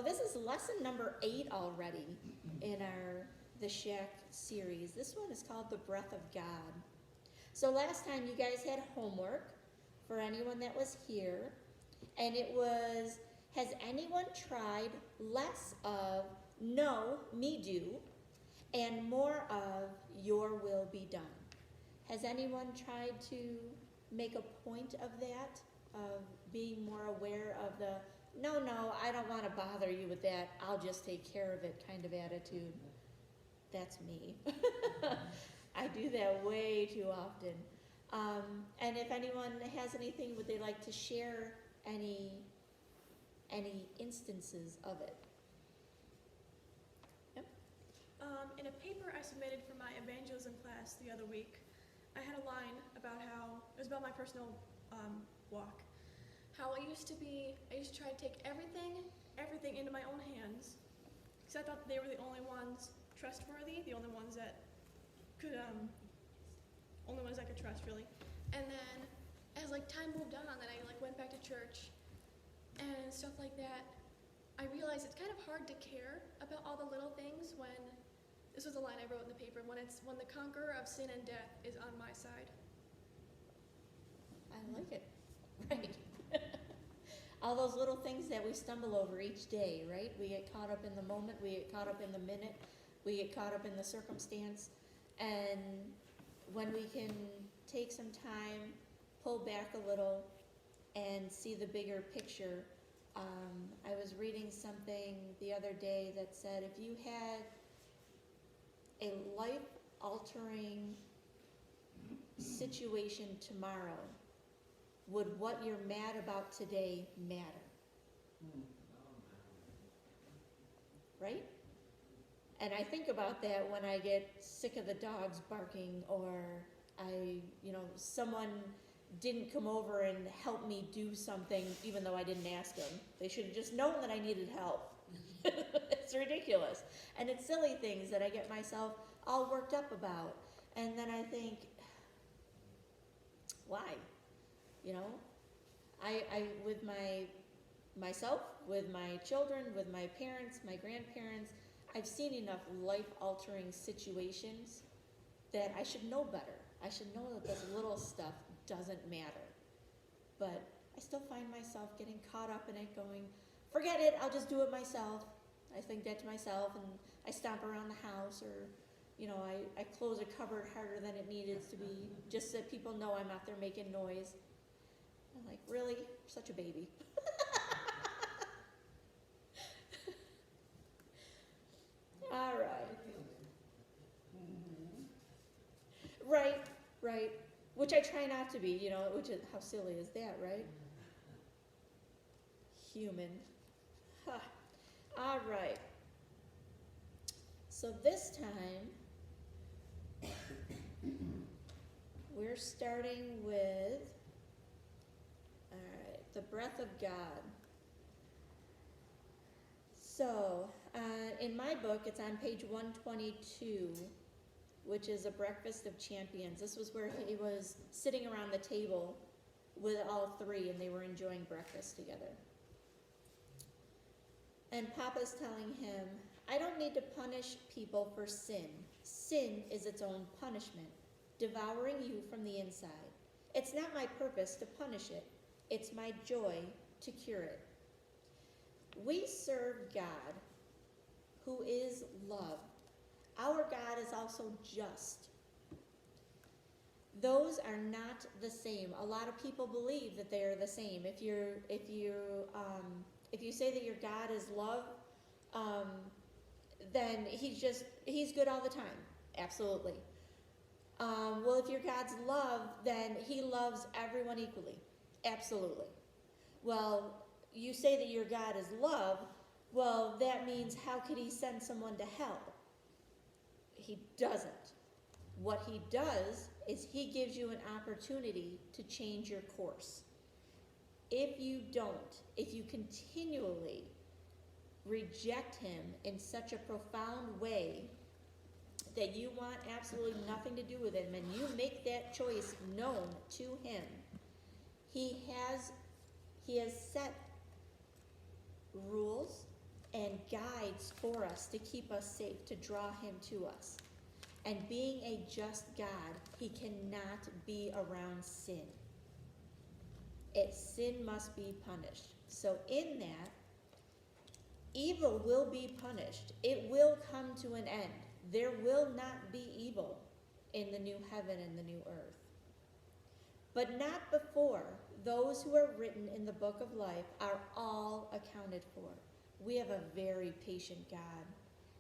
So this is lesson number 8 already in our The Shack series. This one is called The Breath of God. So last time you guys had homework for anyone that was here, and it was, has anyone tried less of no, me do, and more of your will be done? Has anyone tried to make a point of that, of being more aware of the, no, I don't want to bother you with that, I'll just take care of it kind of attitude? That's me. I do that way too often. And if anyone has anything, would they like to share any instances of it? Yep. In a paper I submitted for my evangelism class the other week, I had a line about how, it was about my personal walk, how I used to try to take everything into my own hands, because I thought they were the only ones trustworthy, the only ones that could, only ones I could trust, really. And then, as time moved on, and I went back to church and stuff like that, I realized it's kind of hard to care about all the little things when, this was a line I wrote in the paper, when the conqueror of sin and death is on my side. I like it. Right. All those little things that we stumble over each day, right? We get caught up in the moment, we get caught up in the minute, we get caught up in the circumstance, and when we can take some time, pull back a little, and see the bigger picture. I was reading something the other day that said if you had a life-altering situation tomorrow, would what you're mad about today matter? Right? And I think about that when I get sick of the dogs barking, or someone didn't come over and help me do something even though I didn't ask them. They should have just known that I needed help. It's ridiculous. And it's silly things that I get myself all worked up about. And then I think, why? I with myself, with my children, with my parents, my grandparents, I've seen enough life-altering situations that I should know better. I should know that this little stuff doesn't matter. But I still find myself getting caught up in it, going, forget it, I'll just do it myself. I think that to myself, and I stomp around the house, or I close a cupboard harder than it needed to be, just so people know I'm out there making noise. I'm like, really? You're such a baby. All right. Right. Which I try not to be, which is, how silly is that, right? Human. Huh. All right. So this time, we're starting with, the breath of God. So, in my book, it's on page 122, which is A Breakfast of Champions. This was where he was sitting around the table with all three, and they were enjoying breakfast together. And Papa's telling him, I don't need to punish people for sin. Sin is its own punishment, devouring you from the inside. It's not my purpose to punish it. It's my joy to cure it. We serve God, who is love. Our God is also just. Those are not the same. A lot of people believe that they are the same. If you say that your God is love, then he's good all the time. Absolutely. Well, if your God's love, then he loves everyone equally. Absolutely. Well, you say that your God is love, well, that means how could he send someone to hell? He doesn't. What he does is he gives you an opportunity to change your course. If you continually reject him in such a profound way that you want absolutely nothing to do with him, and you make that choice known to him, he has set rules, and guides for us to keep us safe, to draw him to us. And being a just God, he cannot be around sin. Sin must be punished. So in that, evil will be punished. It will come to an end. There will not be evil in the new heaven and the new earth. But not before those who are written in the book of life are all accounted for. We have a very patient God.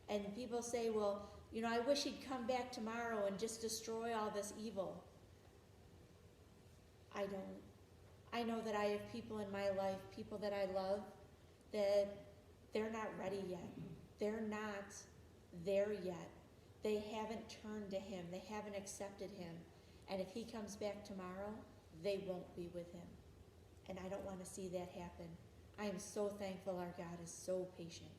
And people say, well, I wish he'd come back tomorrow and just destroy all this evil. I don't. I know that I have people in my life, people that I love, that they're not ready yet. They're not there yet. They haven't turned to him. They haven't accepted him. And if he comes back tomorrow, they won't be with him. And I don't want to see that happen. I am so thankful our God is so patient.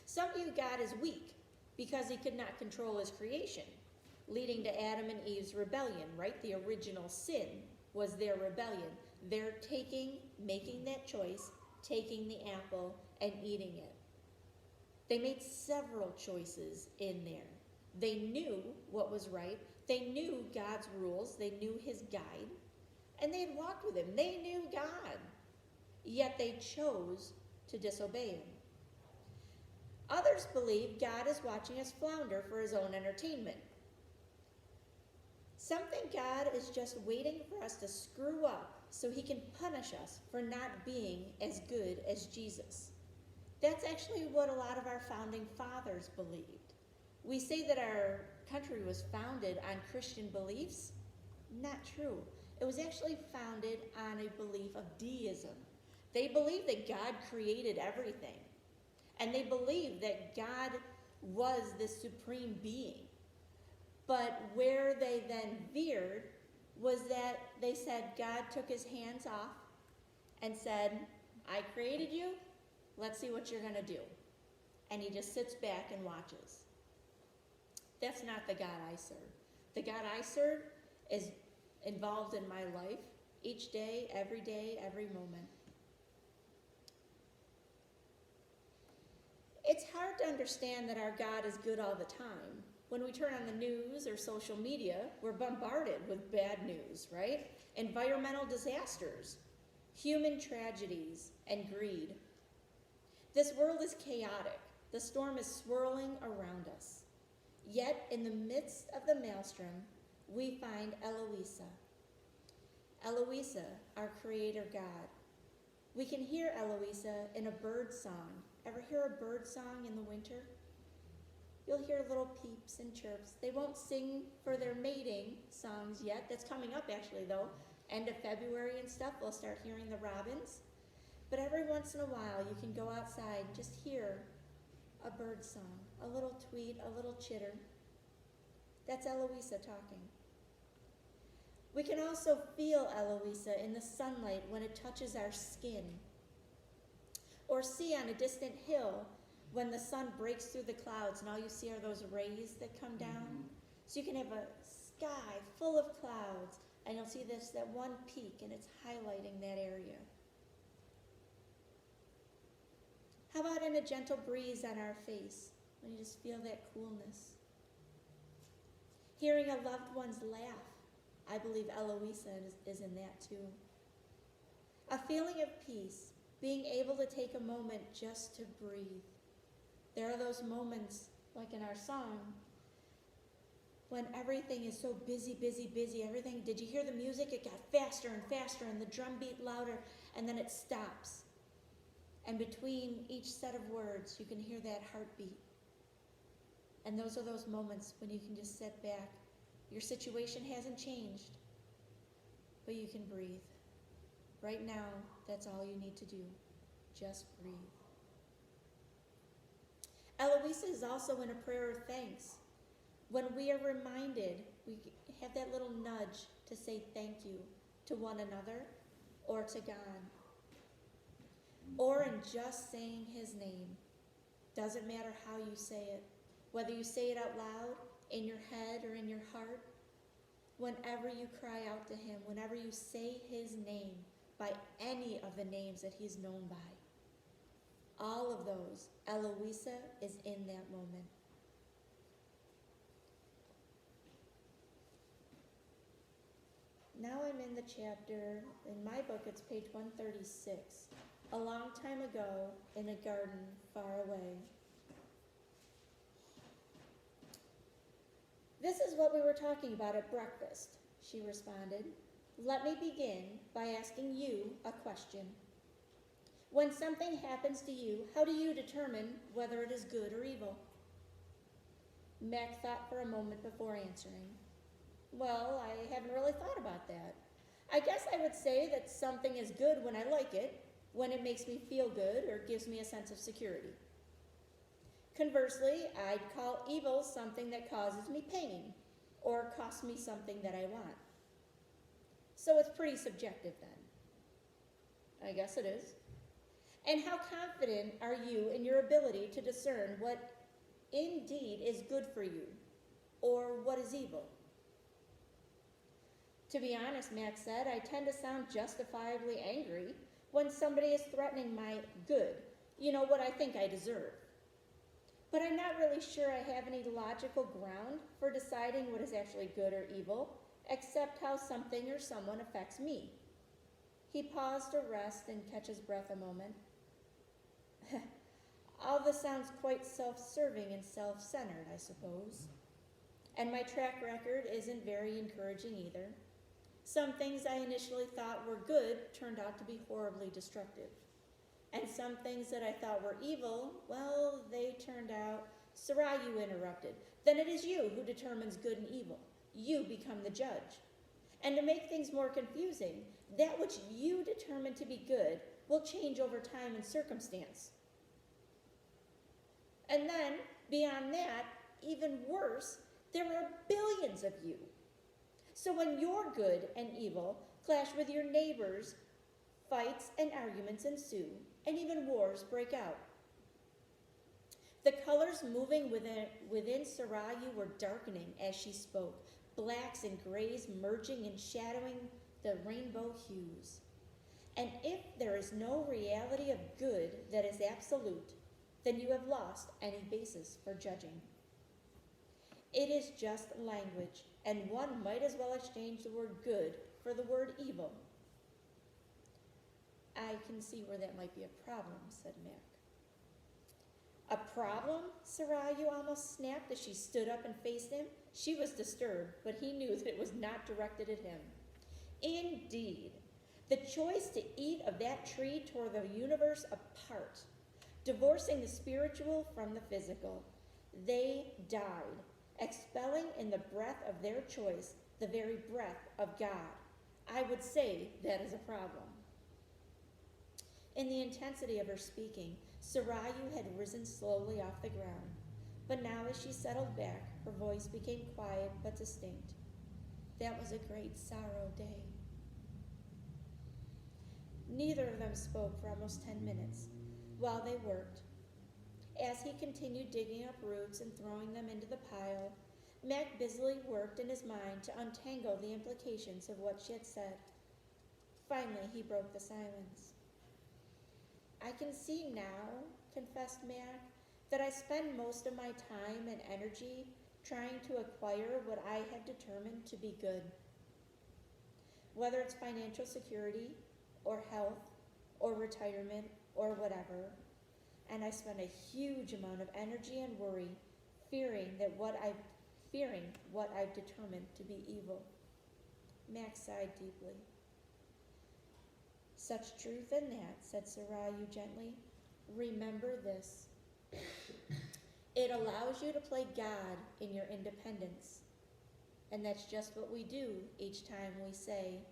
Some view God as weak because he could not control his creation, leading to Adam and Eve's rebellion, right? The original sin was their rebellion. They're making that choice, taking the apple and eating it. They made several choices in there. They knew what was right. They knew God's rules. They knew his guide. And they had walked with him. They knew God. Yet they chose to disobey him. Others believe God is watching us flounder for his own entertainment. Some think God is just waiting for us to screw up so he can punish us for not being as good as Jesus. That's actually what a lot of our founding fathers believed. We say that our country was founded on Christian beliefs. Not true. It was actually founded on a belief of deism. They believed that God created everything. And they believed that God was the supreme being. But where they then veered was that they said God took his hands off and said, I created you, let's see what you're going to do. And he just sits back and watches. That's not the God I serve. The God I serve is involved in my life each day, every moment. It's hard to understand that our God is good all the time. When we turn on the news or social media, we're bombarded with bad news, right? Environmental disasters, human tragedies, and greed. This world is chaotic. The storm is swirling around us. Yet, in the midst of the maelstrom, we find Eloisa. Eloisa, our Creator God. We can hear Eloisa in a bird song. Ever hear a bird song in the winter? You'll hear little peeps and chirps. They won't sing for their mating songs yet. That's coming up actually though. End of February and stuff, we'll start hearing the robins. But every once in a while you can go outside and just hear a bird song, a little tweet, a little chitter. That's Eloisa talking. We can also feel Eloisa in the sunlight when it touches our skin, or see on a distant hill when the sun breaks through the clouds and all you see are those rays that come down. So you can have a sky full of clouds and you'll see that one peak and it's highlighting that area. How about in a gentle breeze on our face when you just feel that coolness? Hearing a loved one's laugh. I believe Eloisa is in that too. A feeling of peace, being able to take a moment just to breathe. There are those moments, like in our song, when everything is so busy, everything. Did you hear the music? It got faster and faster and the drum beat louder and then it stops. And between each set of words, you can hear that heartbeat. And those are those moments when you can just sit back. Your situation hasn't changed, but you can breathe. Right now, that's all you need to do. Just breathe. Eloisa is also in a prayer of thanks. When we are reminded, we have that little nudge to say thank you to one another or to God. Or in just saying his name. Doesn't matter how you say it. Whether you say it out loud, in your head, or in your heart. Whenever you cry out to him, whenever you say his name by any of the names that he's known by, all of those, Eloisa is in that moment. Now I'm in the chapter, in my book it's page 136, a long time ago in a garden far away. This is what we were talking about at breakfast, she responded. Let me begin by asking you a question. When something happens to you, how do you determine whether it is good or evil? Mac thought for a moment before answering. Well, I haven't really thought about that. I guess I would say that something is good when I like it, when it makes me feel good or gives me a sense of security. Conversely, I'd call evil something that causes me pain or costs me something that I want. So it's pretty subjective then. I guess it is. And how confident are you in your ability to discern what indeed is good for you or what is evil? To be honest, Max said, I tend to sound justifiably angry when somebody is threatening my good, what I think I deserve. But I'm not really sure I have any logical ground for deciding what is actually good or evil, except how something or someone affects me. He paused to rest and catch his breath a moment. All this sounds quite self-serving and self-centered, I suppose. And my track record isn't very encouraging either. Some things I initially thought were good turned out to be horribly destructive. And some things that I thought were evil, well, they turned out... Sarai, you interrupted. Then it is you who determines good and evil. You become the judge. And to make things more confusing, that which you determine to be good will change over time and circumstance. And then, beyond that, even worse, there are billions of you. So when your good and evil clash with your neighbors, fights and arguments ensue, and even wars break out. The colors moving within Sarayu were darkening as she spoke, blacks and grays merging and shadowing the rainbow hues. And if there is no reality of good that is absolute, then you have lost any basis for judging. It is just language, and one might as well exchange the word good for the word evil. I can see where that might be a problem, said Mac. A problem? Sarayu almost snapped as she stood up and faced him. She was disturbed, but he knew that it was not directed at him. Indeed, the choice to eat of that tree tore the universe apart, divorcing the spiritual from the physical. They died, expelling in the breath of their choice the very breath of God. I would say that is a problem. In the intensity of her speaking, Sarayu had risen slowly off the ground, but now as she settled back, her voice became quiet but distinct. That was a great sorrow day. Neither of them spoke for almost 10 minutes while they worked. As he continued digging up roots and throwing them into the pile, Mac busily worked in his mind to untangle the implications of what she had said. Finally, he broke the silence. I can see now, confessed Mac, that I spend most of my time and energy trying to acquire what I have determined to be good. Whether it's financial security, or health, or retirement, or whatever, and I spend a huge amount of energy and worry fearing what I've determined to be evil. Mac sighed deeply. Such truth in that, said Sarayu gently. Remember this. It allows you to play God in your independence. And that's just what we do each time we say,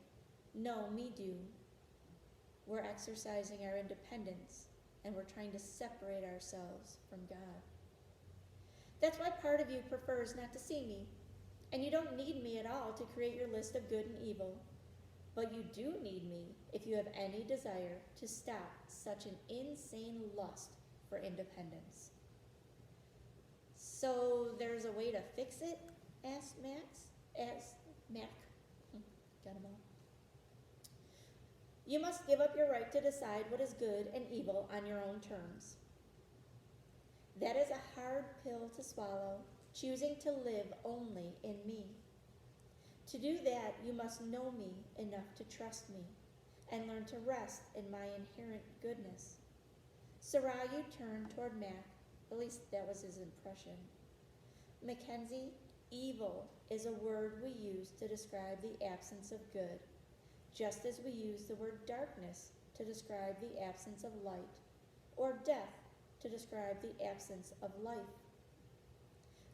no, me do. We're exercising our independence, and we're trying to separate ourselves from God. That's why part of you prefers not to see me, and you don't need me at all to create your list of good and evil. But you do need me if you have any desire to stop such an insane lust for independence. So there's a way to fix it? Asked Mac. Got 'em all. You must give up your right to decide what is good and evil on your own terms. That is a hard pill to swallow, choosing to live only in me. To do that, you must know me enough to trust me and learn to rest in my inherent goodness. Sarayu turned toward Mac, at least that was his impression. Mackenzie, evil is a word we use to describe the absence of good, just as we use the word darkness to describe the absence of light, or death to describe the absence of life.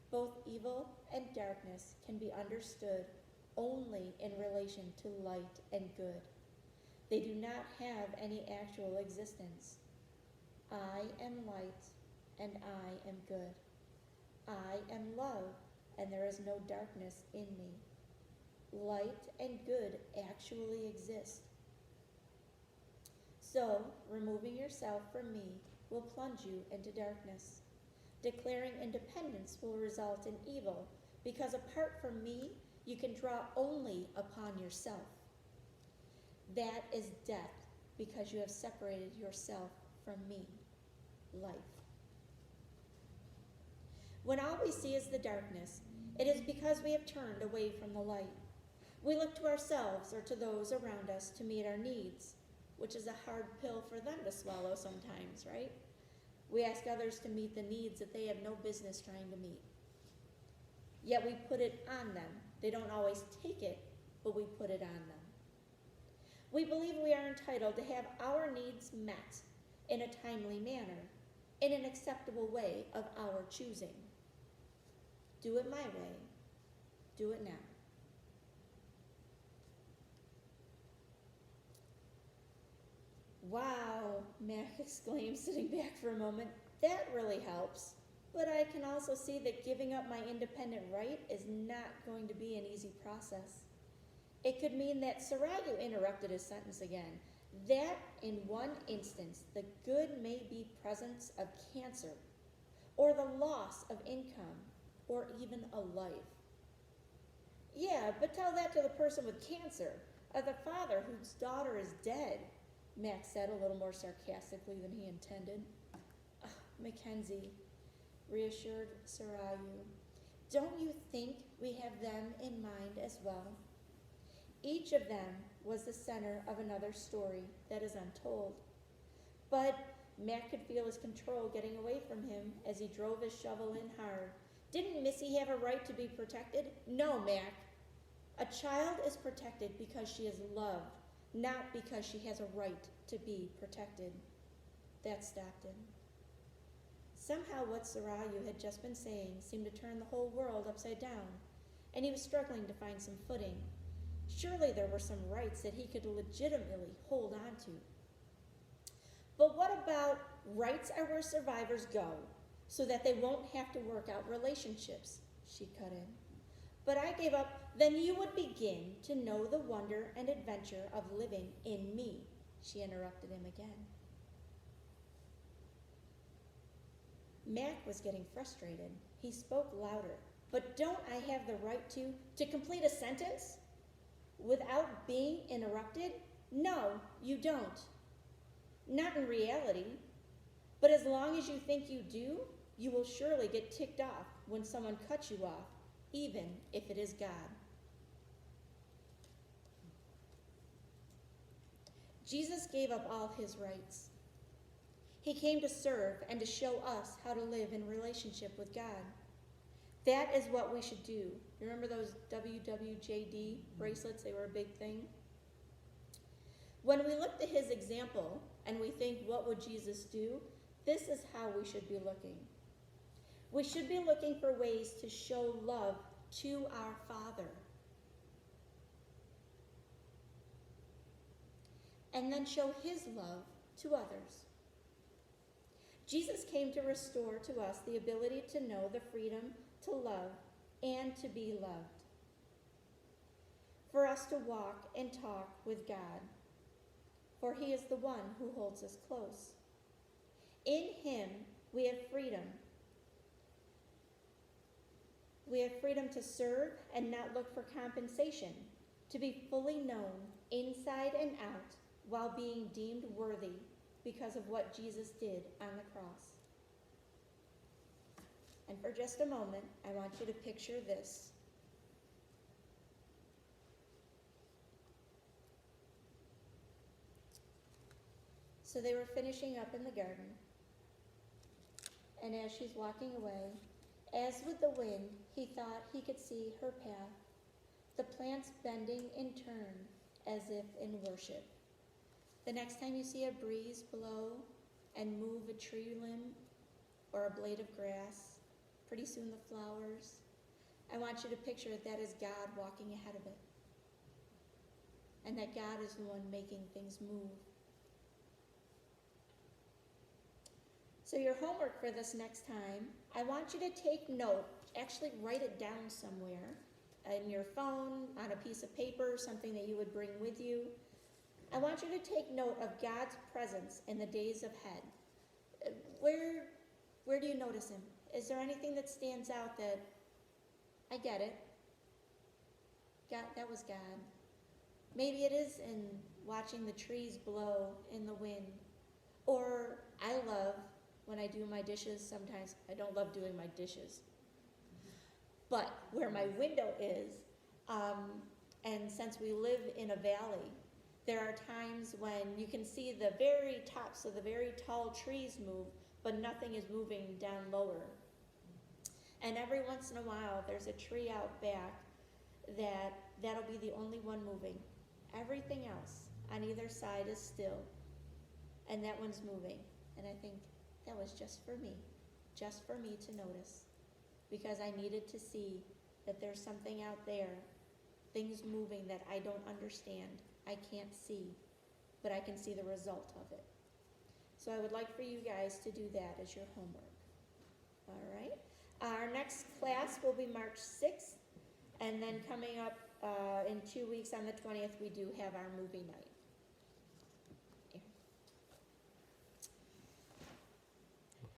Both evil and darkness can be understood only in relation to light and good. They do not have any actual existence. I am light, and I am good. I am love, and there is no darkness in me. Light and good actually exist. So, removing yourself from me will plunge you into darkness. Declaring independence will result in evil, because apart from me, you can draw only upon yourself. That is death, because you have separated yourself from me, life. When all we see is the darkness, it is because we have turned away from the light. We look to ourselves or to those around us to meet our needs, which is a hard pill for them to swallow sometimes, right? We ask others to meet the needs that they have no business trying to meet. Yet we put it on them. They don't always take it, but we put it on them. We believe we are entitled to have our needs met in a timely manner, in an acceptable way of our choosing. Do it my way. Do it now. Wow, Mac exclaimed, sitting back for a moment. That really helps. But I can also see that giving up my independent right is not going to be an easy process. It could mean that Sarayu interrupted his sentence again. That in one instance, the good may be presence of cancer, or the loss of income, or even a life. Yeah, but tell that to the person with cancer, or the father whose daughter is dead, Max said a little more sarcastically than he intended. Mackenzie, reassured Sarayu, don't you think we have them in mind as well? Each of them was the center of another story that is untold. But Mac could feel his control getting away from him as he drove his shovel in hard. Didn't Missy have a right to be protected? No, Mac. A child is protected because she is loved, not because she has a right to be protected. That stopped him. Somehow what Sarayu had just been saying seemed to turn the whole world upside down, and he was struggling to find some footing. Surely there were some rights that he could legitimately hold on to. But what about rights are where survivors go, so that they won't have to work out relationships? She cut in. But I gave up. Then you would begin to know the wonder and adventure of living in me, she interrupted him again. Mac was getting frustrated. He spoke louder. But don't I have the right to complete a sentence without being interrupted? No, you don't. Not in reality. But as long as you think you do, you will surely get ticked off when someone cuts you off, even if it is God. Jesus gave up all his rights. He came to serve and to show us how to live in relationship with God. That is what we should do. You remember those WWJD bracelets? They were a big thing. When we look to his example and we think, what would Jesus do? This is how we should be looking. We should be looking for ways to show love to our Father. And then show his love to others. Jesus came to restore to us the ability to know the freedom to love and to be loved. For us to walk and talk with God. For he is the one who holds us close. In him we have freedom. We have freedom to serve and not look for compensation, to be fully known inside and out while being deemed worthy because of what Jesus did on the cross. And for just a moment, I want you to picture this. So they were finishing up in the garden, and as she's walking away, as with the wind, he thought he could see her path, the plants bending in turn as if in worship. The next time you see a breeze blow and move a tree limb or a blade of grass, pretty soon the flowers, I want you to picture that as God walking ahead of it, and that God is the one making things move. So your homework for this next time, I want you to take note, actually write it down somewhere, in your phone, on a piece of paper, something that you would bring with you. I want you to take note of God's presence in the days ahead. Where do you notice him? Is there anything that stands out that, I get it, God, that was God. Maybe it is in watching the trees blow in the wind. Or I love, when I do my dishes, sometimes I don't love doing my dishes. But where my window is, and since we live in a valley, there are times when you can see the very tops of the very tall trees move, but nothing is moving down lower. And every once in a while, there's a tree out back that'll be the only one moving. Everything else on either side is still, and that one's moving. And I think that was just for me to notice, because I needed to see that there's something out there, things moving that I don't understand, I can't see, but I can see the result of it. So I would like for you guys to do that as your homework. All right. Our next class will be March 6th, and then coming up in 2 weeks on the 20th, we do have our movie night.